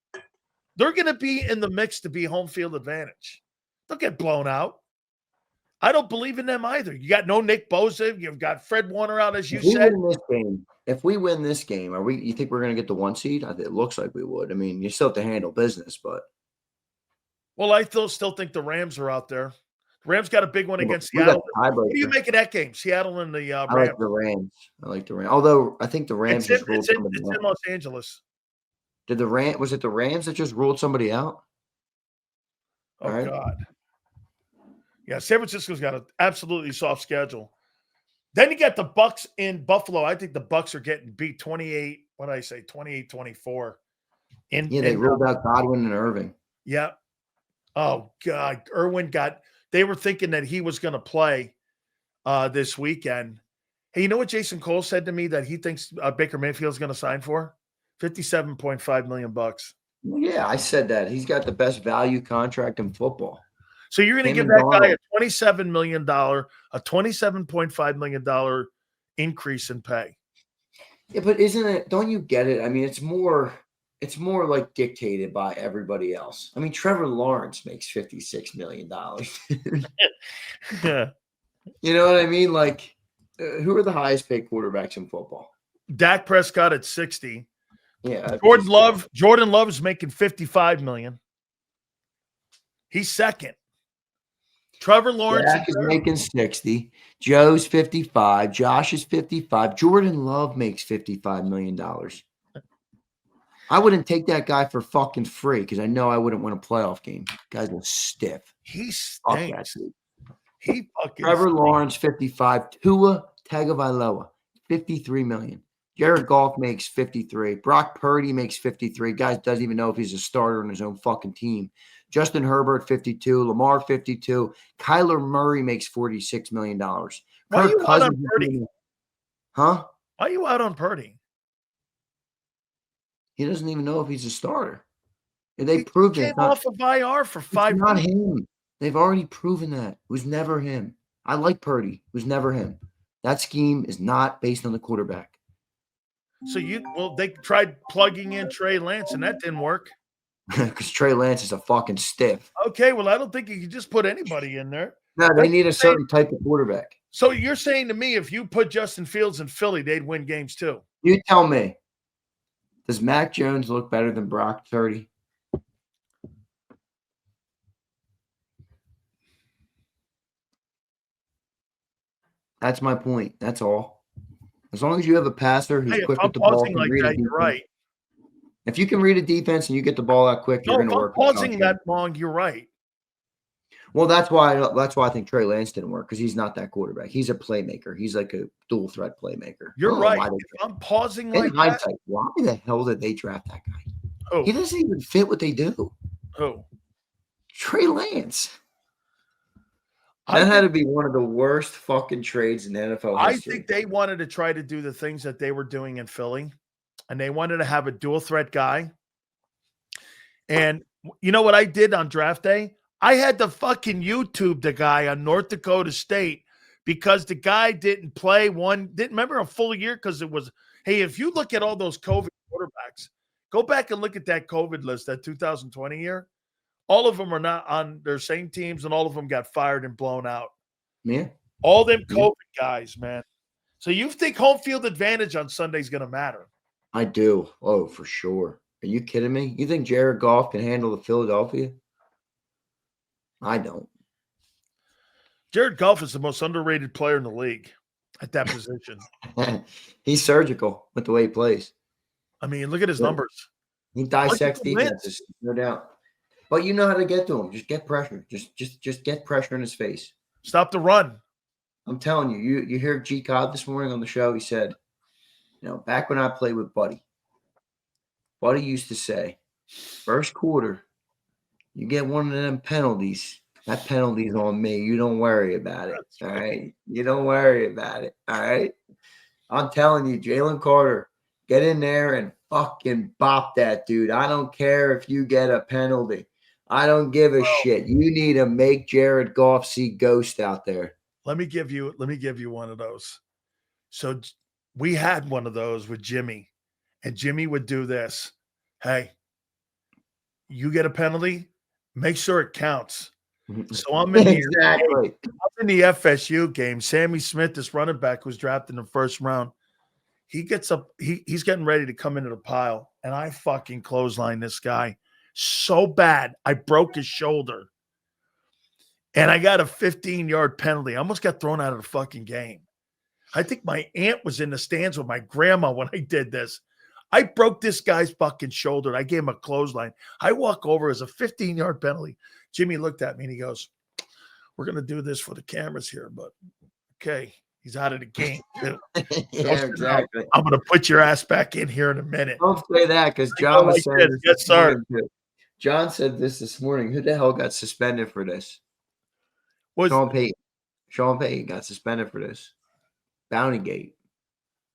Speaker 1: They're going to be in the mix to be home field advantage. They'll get blown out. I don't believe in them either. You got no Nick Bosa. You've got Fred Warner out, as you
Speaker 2: If we
Speaker 1: said.
Speaker 2: win this game, if we win this game, you think we're going to get the 1 seed? It looks like we would. I mean, you still have to handle business, but.
Speaker 1: Well, I still think the Rams are out there. The Rams got a big one against
Speaker 2: We got
Speaker 1: Seattle.
Speaker 2: the
Speaker 1: What do you make of that game? Seattle and the Rams.
Speaker 2: I like the Rams. Although I think the Rams just ruled somebody out.
Speaker 1: It's in Los Angeles.
Speaker 2: Was it the Rams that just ruled somebody out?
Speaker 1: Oh, right. God. Yeah, San Francisco's got an absolutely soft schedule. Then you got the Bucs in Buffalo. I think the Bucs are getting beat 28. What did I say? 28-24.
Speaker 2: They ruled out Godwin and Irving.
Speaker 1: Yeah. Oh, God. They were thinking that he was going to play this weekend. Hey, you know what Jason Cole said to me that he thinks Baker Mayfield's going to sign for? $57.5 million.
Speaker 2: Yeah, I said that. He's got the best value contract in football.
Speaker 1: So you're going to give that guy a $27 million, a $27.5 million increase in pay.
Speaker 2: Yeah, but isn't it? Don't you get it? I mean, it's more like dictated by everybody else. I mean, Trevor Lawrence makes $56 million.
Speaker 1: Yeah.
Speaker 2: You know what I mean? Like, who are the highest paid quarterbacks in football?
Speaker 1: Dak Prescott at 60.
Speaker 2: Yeah.
Speaker 1: Jordan Love is making $55 million. He's second. Trevor Lawrence
Speaker 2: is making 60. Joe's 55. Josh is 55. Jordan Love makes $55 million. I wouldn't take that guy for fucking free because I know I wouldn't win a playoff game. Guy's a stiff.
Speaker 1: He stinks.
Speaker 2: Trevor Lawrence, 55. Tua Tagovailoa, $53 million. Jared Goff makes 53. Brock Purdy makes 53. Guy doesn't even know if he's a starter on his own fucking team. Justin Herbert, 52. Lamar, 52. Kyler Murray makes $46 million.
Speaker 1: Why are you out on Purdy?
Speaker 2: Huh?
Speaker 1: Why are you out on Purdy?
Speaker 2: He doesn't even know if he's a starter. And they proved it.
Speaker 1: He came off of IR for 5
Speaker 2: months. Not him. They've already proven that. It was never him. I like Purdy. It was never him. That scheme is not based on the quarterback.
Speaker 1: So they tried plugging in Trey Lance, and that didn't work.
Speaker 2: Because Trey Lance is a fucking stiff.
Speaker 1: Okay, well, I don't think you can just put anybody in there.
Speaker 2: No, they need a certain type of quarterback.
Speaker 1: So you're saying to me, if you put Justin Fields in Philly, they'd win games too?
Speaker 2: You tell me. Does Mac Jones look better than Brock Purdy? That's my point. That's all. As long as you have a passer who's quick with the ball,
Speaker 1: like that, you're right.
Speaker 2: If you can read a defense and you get the ball out quick, you're going to work.
Speaker 1: Pausing that long, you're right.
Speaker 2: Well, that's why I think Trey Lance didn't work because he's not that quarterback. He's a playmaker. He's like a dual threat playmaker.
Speaker 1: You're right. I'm pausing like that.
Speaker 2: Why the hell did they draft that guy?
Speaker 1: Oh.
Speaker 2: He doesn't even fit what they do.
Speaker 1: Who?
Speaker 2: Trey Lance. That had to be one of the worst fucking trades in NFL history.
Speaker 1: I think they wanted to try to do the things that they were doing in Philly, and they wanted to have a dual threat guy. And you know what I did on draft day? I had to fucking YouTube the guy on North Dakota State because the guy didn't play didn't remember a full year because it was, hey, if you look at all those COVID quarterbacks, go back and look at that COVID list, that 2020 year. All of them are not on their same teams, and all of them got fired and blown out.
Speaker 2: Yeah.
Speaker 1: All them COVID guys, man. So you think home field advantage on Sunday is going to matter?
Speaker 2: I do. Oh, for sure. Are you kidding me? You think Jared Goff can handle the Philadelphia? I don't.
Speaker 1: Jared Goff is the most underrated player in the league at that position.
Speaker 2: He's surgical with the way he plays.
Speaker 1: I mean, look at his numbers.
Speaker 2: He dissects defenses, no doubt. But you know how to get to him. Just get pressure. Just get pressure in his face.
Speaker 1: Stop the run.
Speaker 2: I'm telling you. You hear JAKIB this morning on the show. He said, back when I played with Buddy used to say, first quarter, you get one of them penalties. That penalty's on me. You don't worry about it. All right? You don't worry about it. All right? I'm telling you, Jalen Carter, get in there and fucking bop that dude. I don't care if you get a penalty. I don't give a shit. You need to make Jared Goff see ghost out there.
Speaker 1: Let me give you one of those. So we had one of those with Jimmy, and Jimmy would do this. Hey, you get a penalty, make sure it counts. So I'm in
Speaker 2: exactly.
Speaker 1: I'm in the FSU game. Sammy Smith, this running back, was drafted in the first round. He gets up. He's getting ready to come into the pile, and I fucking clothesline this guy so bad I broke his shoulder, and I got a 15-yard penalty. I almost got thrown out of the fucking game. I think my aunt was in the stands with my grandma when I did this. I broke this guy's fucking shoulder. I gave him a clothesline. I walk over as a 15-yard penalty. Jimmy looked at me and he goes, "We're going to do this for the cameras here, but okay, he's out of the game."
Speaker 2: Yeah, exactly.
Speaker 1: I'm going to put your ass back in here in a minute.
Speaker 2: Don't say that because John was saying this.
Speaker 1: Yes, sir.
Speaker 2: John said this morning. Who the hell got suspended for this? Sean Payton got suspended for this. Bounty Gate.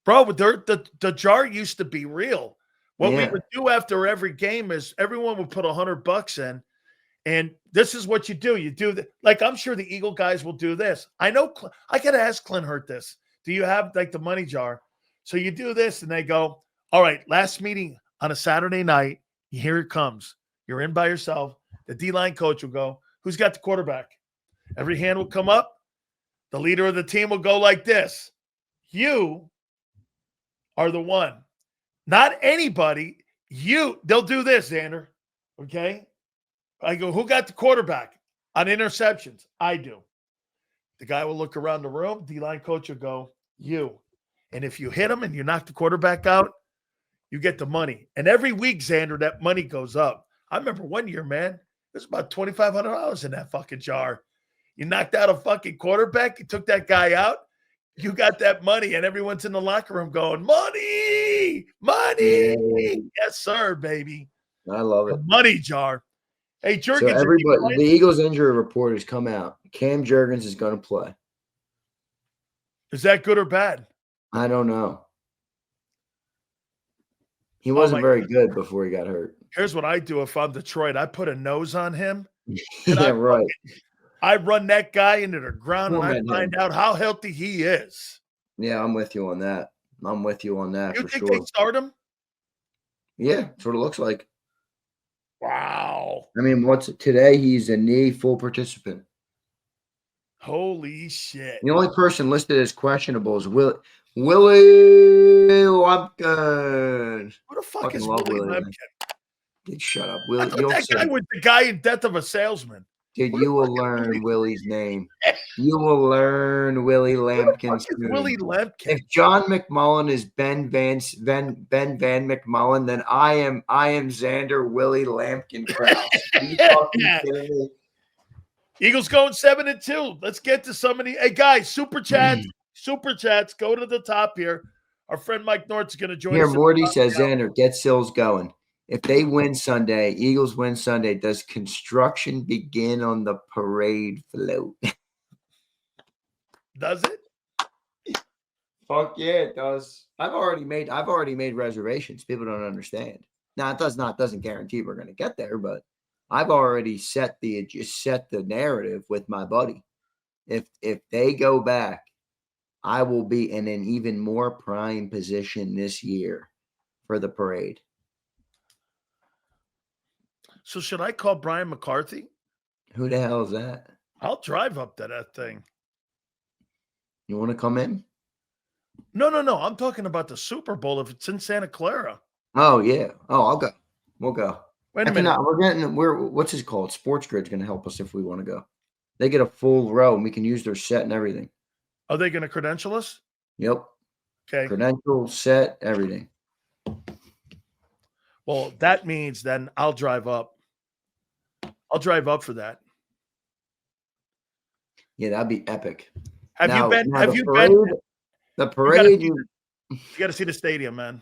Speaker 1: Bro, the jar used to be real. What we would do after every game is everyone would put $100 in, and this is what you do. You do that. Like, I'm sure the Eagle guys will do this. I know. I got to ask Clint Hurt this. Do you have like the money jar? So you do this, and they go, "All right, last meeting on a Saturday night. Here it comes. You're in by yourself." The D-line coach will go, "Who's got the quarterback?" Every hand will come up. The leader of the team will go like this. You are the one. Not anybody. You. They'll do this, Zander. Okay? I go, "Who got the quarterback on interceptions?" I do. The guy will look around the room. D-line coach will go, "You." And if you hit him and you knock the quarterback out, you get the money. And every week, Zander, that money goes up. I remember one year, man, there's about $2,500 in that fucking jar. You knocked out a fucking quarterback. You took that guy out. You got that money, and everyone's in the locker room going, "Money, money." Yeah. Yes, sir, baby.
Speaker 2: I love it.
Speaker 1: The money jar. Hey, Jurgens.
Speaker 2: So everybody, the Eagles injury report has come out. Cam Jurgens is going to play.
Speaker 1: Is that good or bad?
Speaker 2: I don't know. He wasn't very good before he got hurt.
Speaker 1: Here's what I do if I'm Detroit. I put a nose on him.
Speaker 2: Yeah, right.
Speaker 1: I run that guy into the ground and I find out how healthy he is.
Speaker 2: Yeah, I'm with you on that. I'm with you on that for sure.
Speaker 1: You think they start him?
Speaker 2: Yeah, sort of looks like.
Speaker 1: Wow.
Speaker 2: I mean, today? He's a knee full participant.
Speaker 1: Holy shit.
Speaker 2: The only person listed as questionable is Willie Lumpkin.
Speaker 1: Who the fuck is Willie Lumpkin?
Speaker 2: Dude, shut up. Willie,
Speaker 1: that guy was the guy in Death of a Salesman.
Speaker 2: Dude, you will learn Willie's name. You will learn Willie Lampkin's name.
Speaker 1: Willie Lampkin.
Speaker 2: If John McMullen is Ben Van McMullen, then I am Zander Willie Lampkin Krause. Are you fucking kidding me?
Speaker 1: Eagles going 7-2. Let's get to somebody. Hey guys, super chats. Go to the top here. Our friend Mike Nort's going to join us.
Speaker 2: Here, Morty says, Zander, get Silz going. If they win Sunday, Eagles win Sunday, does construction begin on the parade float?
Speaker 1: Does it?
Speaker 2: Fuck yeah, it does. I've already made reservations. People don't understand. Now it doesn't guarantee we're going to get there, but I've already set the narrative with my buddy. If they go back, I will be in an even more prime position this year for the parade.
Speaker 1: So should I call Brian McCarthy?
Speaker 2: Who the hell is that?
Speaker 1: I'll drive up to that thing.
Speaker 2: You want to come in?
Speaker 1: No. I'm talking about the Super Bowl if it's in Santa Clara.
Speaker 2: Oh, yeah. Oh, I'll go. We'll go.
Speaker 1: Wait a minute.
Speaker 2: What's it called? Sports Grid's going to help us if we want to go. They get a full row and we can use their set and everything.
Speaker 1: Are they going to credential us?
Speaker 2: Yep.
Speaker 1: Okay.
Speaker 2: Credential, set, everything.
Speaker 1: Well, that means then I'll drive up. I'll drive up for that.
Speaker 2: Yeah, that'd be epic.
Speaker 1: Have you been?
Speaker 2: The parade.
Speaker 1: You got to see the stadium, man.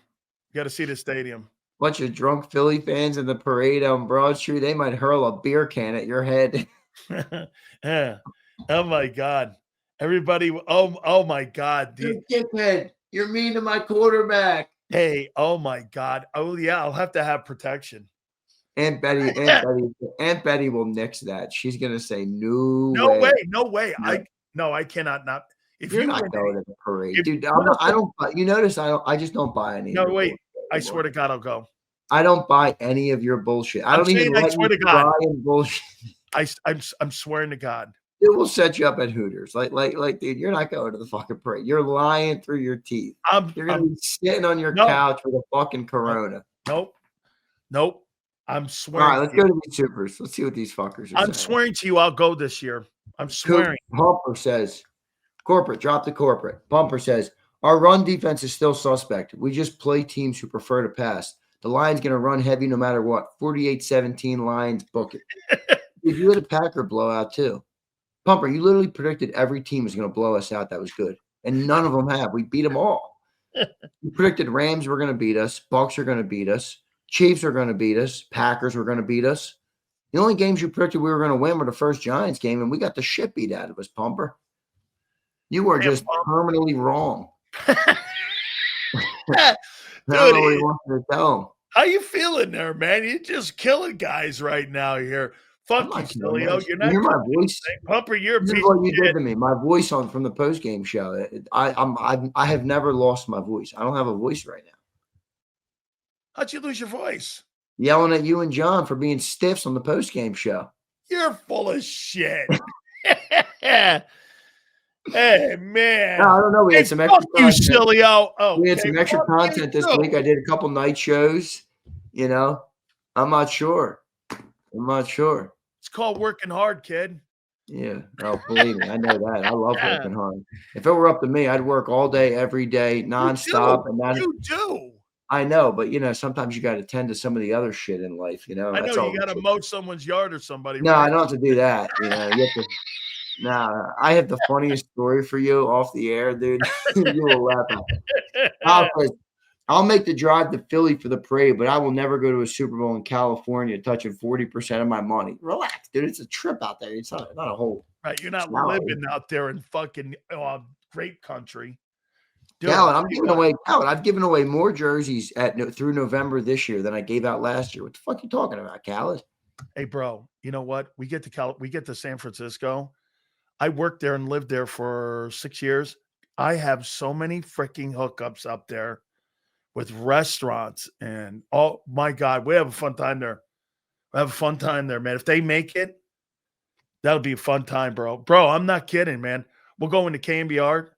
Speaker 1: You got to see the stadium.
Speaker 2: Bunch of drunk Philly fans in the parade on Broad Street. They might hurl a beer can at your head.
Speaker 1: Yeah. Oh my God. Everybody. Oh my God.
Speaker 2: You dickhead. You're mean to my quarterback.
Speaker 1: Hey. Oh my God. Oh yeah. I'll have to have protection.
Speaker 2: Aunt Betty will nix that. She's gonna say no way.
Speaker 1: I cannot not. If
Speaker 2: you're not going to the parade, dude, I don't. You notice I just don't buy any.
Speaker 1: No, wait. I swear to God, I'll go.
Speaker 2: I don't buy any of your bullshit. I don't even let you buy bullshit.
Speaker 1: I'm swearing to God.
Speaker 2: It will set you up at Hooters. Like, dude, you're not going to the fucking parade. You're lying through your teeth. You're going to be sitting on your couch with a fucking Corona.
Speaker 1: Nope. I'm
Speaker 2: All
Speaker 1: swearing.
Speaker 2: right, let's go to these supers. Let's see what these fuckers are saying.
Speaker 1: I'm swearing to you I'll go this year. I'm swearing.
Speaker 2: Bumper says, corporate, drop the corporate. Bumper says, our run defense is still suspect. We just play teams who prefer to pass. The Lions going to run heavy no matter what. 48-17 Lions, book it. If you had a Packer blowout too. Pumper, you literally predicted every team was going to blow us out. That was good. And none of them have. We beat them all. You predicted Rams were going to beat us. Bucs are going to beat us. Chiefs are going to beat us. Packers were going to beat us. The only games you predicted we were going to win were the first Giants game, and we got the shit beat out of us, Pumper. You are just permanently wrong.
Speaker 1: Dude,
Speaker 2: I don't know what you want to tell them.
Speaker 1: How you feeling there, man? You're just killing guys right now here. Fuck you, Sileo. You're not.
Speaker 2: You hear my voice,
Speaker 1: Pumper. You're a piece
Speaker 2: what
Speaker 1: of
Speaker 2: you
Speaker 1: shit.
Speaker 2: did to me. My voice from the post game show. I have never lost my voice. I don't have a voice right now.
Speaker 1: How'd you lose your voice?
Speaker 2: Yelling at you and John for being stiffs on the post game show.
Speaker 1: You're full of shit. Hey, man.
Speaker 2: No, I don't know. We had some extra
Speaker 1: content. You, Sileo. Oh,
Speaker 2: we had some extra content this week. I did a couple night shows. You know, I'm not sure.
Speaker 1: It's called working hard, kid.
Speaker 2: Yeah. Oh, believe me, I know that. I love working hard. If it were up to me, I'd work all day, every day, nonstop.
Speaker 1: You do.
Speaker 2: I know, but sometimes you got to tend to some of the other shit in life.
Speaker 1: I know you got to mow someone's yard or somebody.
Speaker 2: No, I don't have to do that. You have to. Nah, I have the funniest story for you off the air, dude. You will laugh at it. I'll make the drive to Philly for the parade, but I will never go to a Super Bowl in California touching 40% of my money. Relax, dude. It's a trip out there. It's not a whole.
Speaker 1: Right. You're not living out there in fucking grape country.
Speaker 2: Calvin, I've given away more jerseys through November this year than I gave out last year. What the fuck are you talking about, Calvin?
Speaker 1: Hey, bro, you know what? We get to San Francisco. I worked there and lived there for 6 years. I have so many freaking hookups up there with restaurants and oh my God, we have a fun time there. Man. If they make it, that'll be a fun time, bro. Bro, I'm not kidding, man. We'll go into KMBR.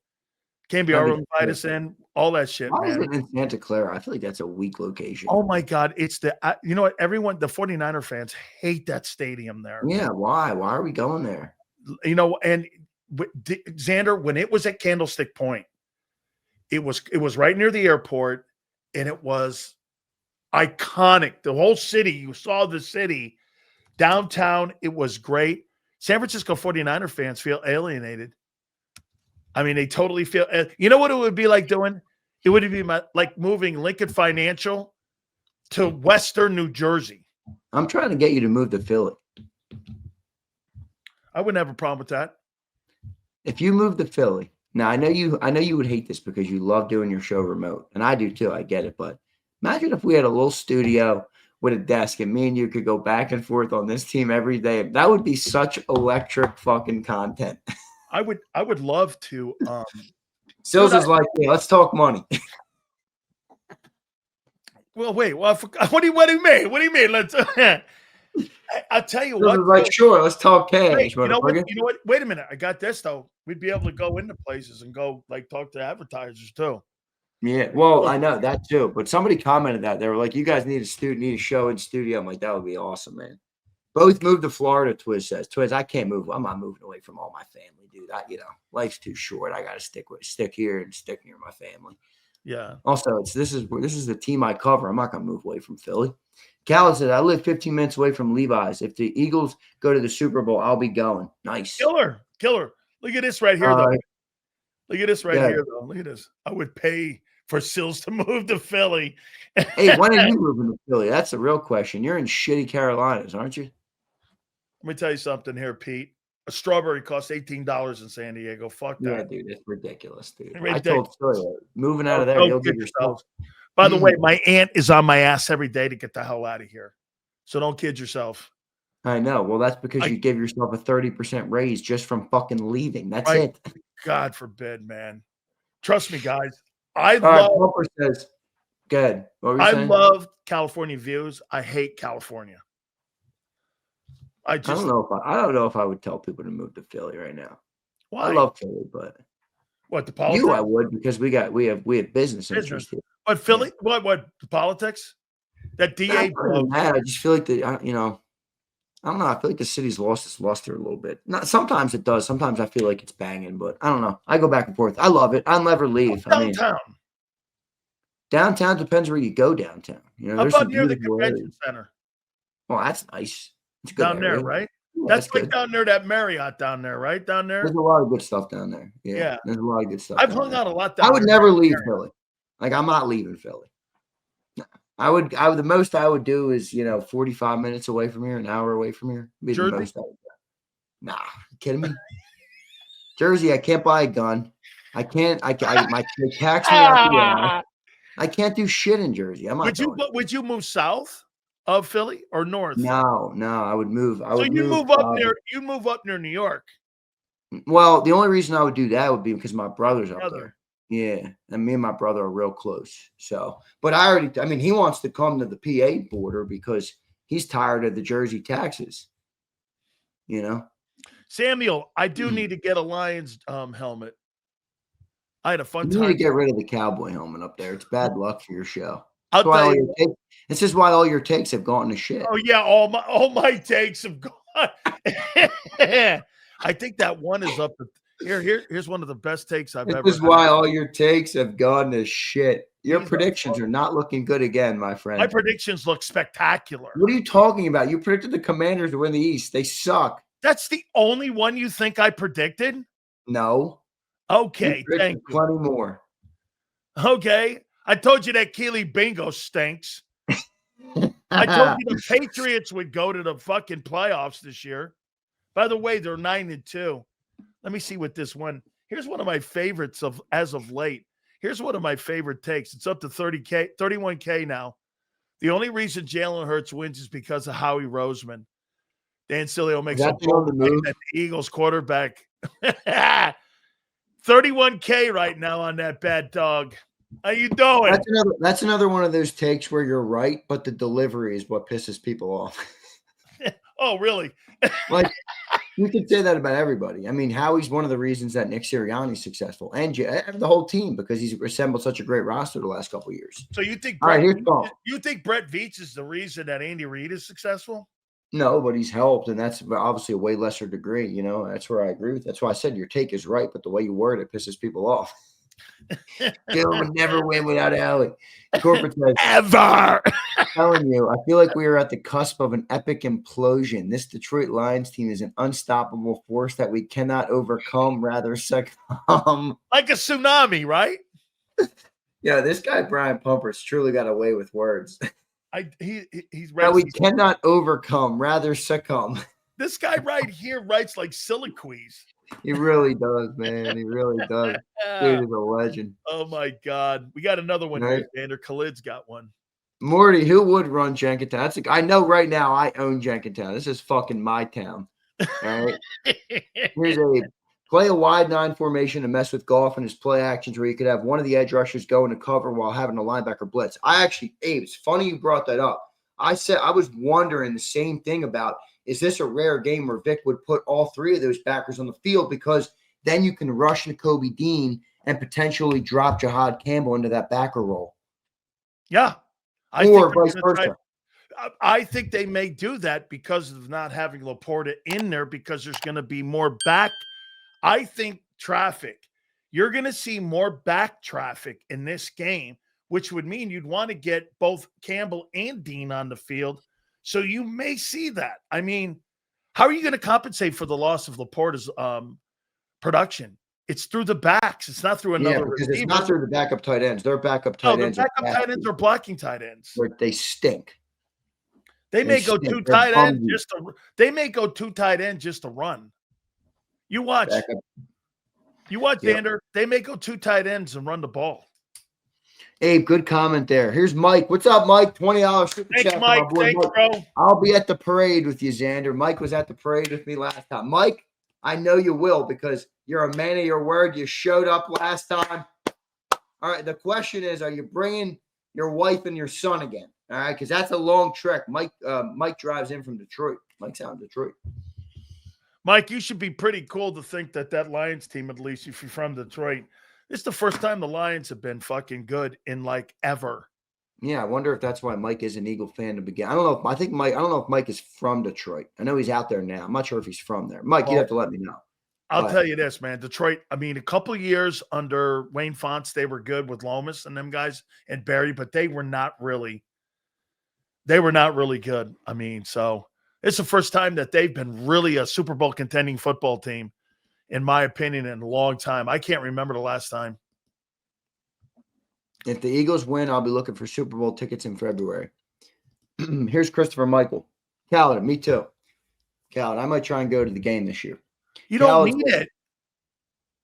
Speaker 1: KMBR will invite us in, all that shit,
Speaker 2: man. Why is it in Santa Clara? I feel like that's a weak location.
Speaker 1: Oh my God. It's you know what? The 49er fans hate that stadium there.
Speaker 2: Yeah. Why? Why are we going there?
Speaker 1: And Zander, when it was at Candlestick Point, it was right near the airport, and it was iconic. The whole city, you saw the city downtown. It was great. San Francisco 49er fans feel alienated. I mean, they totally feel. You know what it would be like doing? It would be like moving Lincoln Financial to Western New Jersey.
Speaker 2: I'm trying to get you to move to Philly.
Speaker 1: I wouldn't have a problem with that.
Speaker 2: If you move to Philly, now I know you would hate this because you love doing your show remote, and I do too. I get it, but imagine if we had a little studio with a desk, and me and you could go back and forth on this team every day. That would be such electric fucking content.
Speaker 1: I would love to.
Speaker 2: Silz is like, yeah, let's talk money.
Speaker 1: Well, wait. Well, what do you mean? What do you mean? Let's. I'll tell you what.
Speaker 2: Like, sure, let's talk cash.
Speaker 1: Hey, you know what? Wait a minute. I got this though. We'd be able to go into places and go like talk to advertisers too.
Speaker 2: Yeah, well, I know that too. But somebody commented that they were like, "You guys need a show in studio." I'm like, that would be awesome, man. Both moved to Florida. Twiz says, "Twiz, I can't move. I'm not moving away from all my family, dude. Life's too short. I got to stick here and stick near my family."
Speaker 1: Yeah.
Speaker 2: Also, this is the team I cover. I'm not gonna move away from Philly. Cal said, "I live 15 minutes away from Levi's. If the Eagles go to the Super Bowl, I'll be going." Nice.
Speaker 1: Killer. Look at this right here, though. Look at this right here, though. Look at this. I would pay for Silz to move to Philly.
Speaker 2: Hey, when are you moving to Philly? That's the real question. You're in shitty Carolinas, aren't you?
Speaker 1: Let me tell you something here, Pete. A strawberry costs $18 in San Diego. Fuck that.
Speaker 2: Yeah, dude. It's ridiculous, dude.
Speaker 1: Ridiculous.
Speaker 2: I told Silly, moving out of there, you'll get yourself.
Speaker 1: By the way, my aunt is on my ass every day to get the hell out of here. So don't kid yourself.
Speaker 2: I know. Well, that's because you give yourself a 30% raise just from fucking leaving. That's it.
Speaker 1: God forbid, man. Trust me, guys.
Speaker 2: Says, good.
Speaker 1: I love California views. I hate California.
Speaker 2: I don't know if I would tell people to move to Philly right now.
Speaker 1: Why?
Speaker 2: I love Philly, but
Speaker 1: what, the politics?
Speaker 2: I would, because we have business interests here.
Speaker 1: But Philly, what the politics? That DA.
Speaker 2: I just feel like I don't know. I feel like the city's lost its luster a little bit. Sometimes it does. Sometimes I feel like it's banging, but I don't know. I go back and forth. I love it. I'll never leave.
Speaker 1: Downtown.
Speaker 2: Downtown depends where you go downtown.
Speaker 1: How about near the convention center?
Speaker 2: Well, that's nice. It's good
Speaker 1: down there, right? Yeah, that's like good. Down there, that Marriott down there, right? Down there.
Speaker 2: There's a lot of good stuff down there. Yeah. There's a lot of good stuff.
Speaker 1: I've hung out a lot down
Speaker 2: there. I would never leave Philly. Like, I'm not leaving Philly. The most I would do is, 45 minutes away from here, an hour away from here. Be the most I would do. Nah, you kidding me? Jersey, I can't buy a gun. I can't. They tax me out the ass. I can't do shit in Jersey.
Speaker 1: Would you move south of Philly or north?
Speaker 2: No, I would move.
Speaker 1: You move up near New York.
Speaker 2: Well, the only reason I would do that would be because my brother's up there. Yeah, and me and my brother are real close. So, but he wants to come to the PA border because he's tired of the Jersey taxes.
Speaker 1: Samuel, I do need to get a Lions helmet. I had a fun time.
Speaker 2: You need to get rid of the cowboy helmet up there. It's bad luck for your show.
Speaker 1: This
Speaker 2: is why all your takes have gone to shit.
Speaker 1: Oh yeah, all my takes have gone. I think that one is up. Here's one of the best takes I've ever.
Speaker 2: This is why all your takes have gone to shit. Your predictions are not looking good again, my friend.
Speaker 1: My predictions look spectacular.
Speaker 2: What are you talking about? You predicted the Commanders to win the East. They suck.
Speaker 1: That's the only one you think I predicted?
Speaker 2: No.
Speaker 1: Okay, thank you.
Speaker 2: Plenty more.
Speaker 1: Okay. I told you that Keely Bingo stinks. I told you the Patriots would go to the fucking playoffs this year. By the way, they're 9-2. Let me see what this one. Here's one of my favorites as of late. Here's one of my favorite takes. It's up to 31K now. The only reason Jalen Hurts wins is because of Howie Roseman. Dan Sileo makes a bold move at the Eagles quarterback. 31K right now on that bad dog. How you doing?
Speaker 2: That's another one of those takes where you're right, but the delivery is what pisses people off.
Speaker 1: Oh, really?
Speaker 2: Like, you could say that about everybody. I mean, Howie's one of the reasons that Nick Sirianni's successful, and the whole team, because he's assembled such a great roster the last couple of years.
Speaker 1: So you think
Speaker 2: Brett
Speaker 1: Veach is the reason that Andy Reid is successful?
Speaker 2: No, but he's helped, and that's obviously a way lesser degree. That's where I agree with. That's why I said your take is right, but the way you word it pisses people off. Gil would never win without Howie. Corporate says,
Speaker 1: ever.
Speaker 2: I'm telling you, I feel like we are at the cusp of an epic implosion. This Detroit Lions team is an unstoppable force that we cannot overcome, rather succumb.
Speaker 1: Like a tsunami, right?
Speaker 2: Yeah, this guy Brian Pumper's truly got away with words.
Speaker 1: He's
Speaker 2: that we cannot overcome, rather succumb.
Speaker 1: This guy right here writes like soliloquies.
Speaker 2: He really does, man. He really does. Dude is a legend.
Speaker 1: Oh my God. We got another one here, Zander. Khalid's got one.
Speaker 2: Morty, who would run Jenkintown? I know right now I own Jenkintown. This is fucking my town. All right. Here's Abe. Play a wide 9 formation and mess with Goff and his play actions where you could have one of the edge rushers go into cover while having a linebacker blitz. Abe, it's funny you brought that up. I was wondering the same thing about, is this a rare game where Vic would put all 3 of those backers on the field, because then you can rush Nakobe Dean and potentially drop Jihad Campbell into that backer role.
Speaker 1: Yeah.
Speaker 2: Or vice versa.
Speaker 1: I think they may do that because of not having Laporta in there, because there's going to be more back. I think you're going to see more back traffic in this game, which would mean you'd want to get both Campbell and Dean on the field. So you may see that. I mean, how are you going to compensate for the loss of Laporta's production? It's through the backs. It's not through another receiver.
Speaker 2: It's not through the backup tight ends. Their backup tight ends.
Speaker 1: Tight ends are blocking tight ends.
Speaker 2: Where they stink.
Speaker 1: They may go 2 tight ends just to run. You watch. Zander. They may go 2 tight ends and run the ball.
Speaker 2: Abe, good comment there. Here's Mike. What's up, Mike? $20 super chat.
Speaker 1: Thanks, Mike. Thanks, bro.
Speaker 2: I'll be at the parade with you, Zander. Mike was at the parade with me last time. Mike, I know you will, because you're a man of your word. You showed up last time. All right, the question is, are you bringing your wife and your son again? All right, because that's a long trek. Mike drives in from Detroit. Mike's out in Detroit.
Speaker 1: Mike, you should be pretty cool to think that Lions team, at least if you're from Detroit, this is the first time the Lions have been fucking good in like ever.
Speaker 2: Yeah, I wonder if that's why Mike is an Eagle fan to begin. I don't know. I don't know if Mike is from Detroit. I know he's out there now. I'm not sure if he's from there. Mike, you'd have to let me know.
Speaker 1: I'll tell you this, man. Detroit, I mean, a couple of years under Wayne Fonts, they were good with Lomas and them guys and Barry, but they were not really good. I mean, so it's the first time that they've been really a Super Bowl contending football team, in my opinion, in a long time. I can't remember the last time.
Speaker 2: If the Eagles win, I'll be looking for Super Bowl tickets in February. Here's Christopher Michael. Khaled, me too. Khaled, I might try and go to the game this year.
Speaker 1: You don't need it.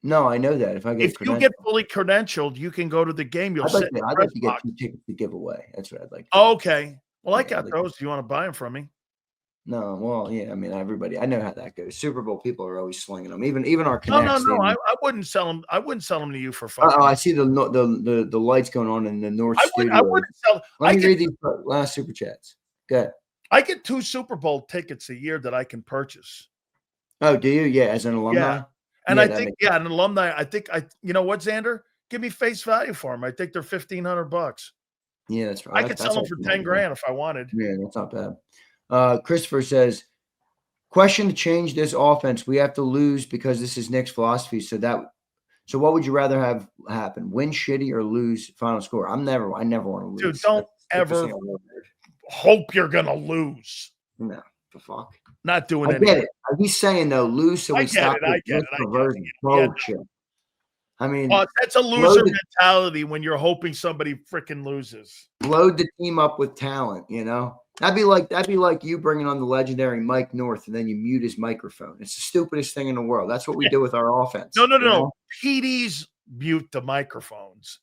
Speaker 2: No, I know that. If
Speaker 1: you get fully credentialed, you can go to the game. I'd like
Speaker 2: to get 2 tickets to give away. That's what I'd like.
Speaker 1: Okay. Well, I got those. Do you want to buy them from me?
Speaker 2: No, well, yeah. I mean, everybody. I know how that goes. Super Bowl people are always slinging them. Even our connects.
Speaker 1: No. I wouldn't sell them. I wouldn't sell them to you for fun.
Speaker 2: Oh, I see the lights going on in the North Studio.
Speaker 1: I wouldn't sell.
Speaker 2: Let me read these last super chats. Good.
Speaker 1: I get 2 Super Bowl tickets a year that I can purchase.
Speaker 2: Oh, do you? Yeah, as an alumni.
Speaker 1: Yeah. And I think, an alumni. You know what, Zander? Give me face value for them. I think they're $1,500.
Speaker 2: Yeah, that's right.
Speaker 1: I could sell them for $10,000 if I wanted.
Speaker 2: Yeah, that's not bad. Christopher says, question to change this offense. We have to lose because this is Nick's philosophy. So what would you rather have happen? Win shitty or lose final score? I never want to lose.
Speaker 1: Dude, don't ever hope you're going to lose.
Speaker 2: No, the fuck.
Speaker 1: Not doing anything.
Speaker 2: I get it. He's saying, though, lose so we stop this perversion. Bullshit. I mean,
Speaker 1: that's a loser mentality when you're hoping somebody freaking loses.
Speaker 2: Load the team up with talent, you know? That'd be like you bringing on the legendary Mike North and then you mute his microphone. It's the stupidest thing in the world. That's what we do with our offense.
Speaker 1: No. PDs mute the microphones,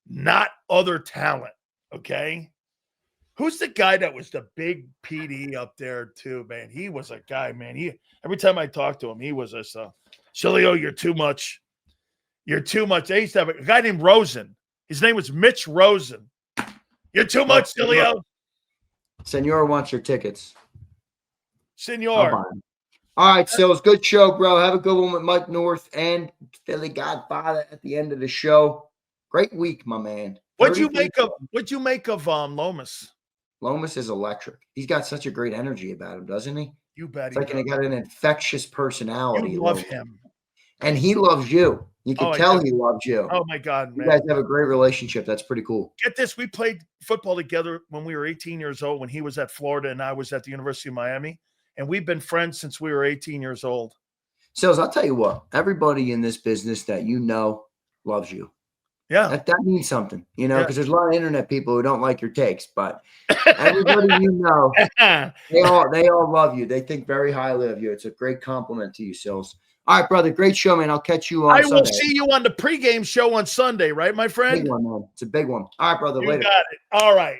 Speaker 1: not other talent, okay? Who's the guy that was the big PD up there too, man? He was a guy, man. Every time I talked to him, he was just Sileo, you're too much. You're too much. They used to have a guy named Rosen. His name was Mitch Rosen. You're too much, Sileo.
Speaker 2: Senor wants your tickets.
Speaker 1: Senor.
Speaker 2: All right, Silz. Good show, bro. Have a good one with Mike North and Philly Godfather at the end of the show. Great week, my man.
Speaker 1: What'd you make of Lomas?
Speaker 2: Lomas is electric. He's got such a great energy about him, doesn't he?
Speaker 1: You bet.
Speaker 2: It's like he got an infectious personality.
Speaker 1: You love him.
Speaker 2: And he loves you. You can tell he loves you.
Speaker 1: Oh, my God, man.
Speaker 2: You guys have a great relationship. That's pretty cool.
Speaker 1: Get this. We played football together when we were 18 years old, when he was at Florida and I was at the University of Miami. And we've been friends since we were 18 years old.
Speaker 2: Silz, I'll tell you what. Everybody in this business that you know loves you.
Speaker 1: Yeah.
Speaker 2: That means something, you know, because there's a lot of internet people who don't like your takes. But everybody you know, they all love you. They think very highly of you. It's a great compliment to you, Silz. All right, brother. Great show, man. I'll catch you on Sunday.
Speaker 1: I will see you on the pregame show on Sunday, right, my friend?
Speaker 2: Big one, man. It's a big one. All right, brother.
Speaker 1: You
Speaker 2: later.
Speaker 1: got it. All right.